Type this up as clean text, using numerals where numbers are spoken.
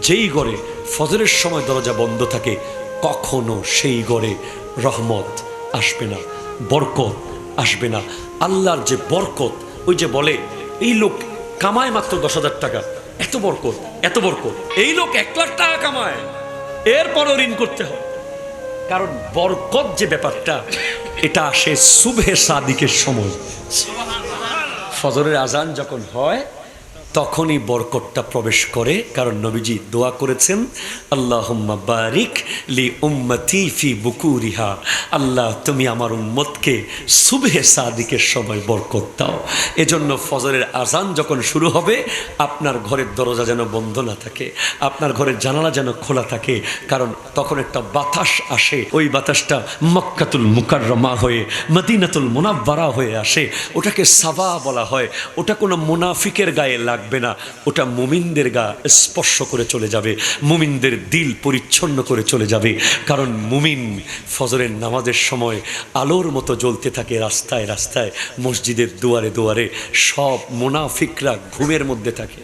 যেই ঘরে ফজরের সময় দরজা বন্ধ থাকে কখনো সেই ঘরে রহমত আসবে না, বরকত আসবে না। আল্লাহর যে বরকত, ওই যে বলে এই লোক কামায় মাত্র 10,000 টাকা, এত বরকত, এত বরকত। এই লোক 1,00,000 টাকা কামায়, এরপরও ঋণ করতে হয়। কারণ বরকত যে ব্যাপারটা, এটা আসে সুবহে সাদিকের সময়। ফজরের আজান যখন হয় তখনই বরকতটা প্রবেশ করে। কারণ নবীজি দোয়া করেছেন, আল্লাহুম্মা বারিক লি উম্মতি ফি বুকুরিহা, আল্লাহ তুমি আমার উম্মতকে সুবহে সাদিকের সময় বরকত দাও। এজন্য ফজরের আজান যখন শুরু হবে আপনার ঘরের দরজা যেন বন্ধ না থাকে, আপনার ঘরের জানালা যেন খোলা থাকে। কারণ তখন একটা বাতাস আসে, ওই বাতাসটা মক্কাতুল মুকাররমা হয়ে মদিনাতুল মুনাওয়ারা হয়ে আসে। ওটাকে সাবা বলা হয়। ওটা কোনো মুনাফিকের গায়ে লাগবে না, ওটা মুমিনদের গা স্পর্শ করে চলে যাবে, মুমিনদের দিল পরিচ্ছন্ন করে চলে যাবে। কারণ মুমিন ফজরের নামাজের সময় আলোর মতো জ্বলতে থাকে রাস্তায় রাস্তায়, মসজিদের দুয়ারে দুয়ারে। সব মুনাফিকরা ঘুমের মধ্যে থাকে।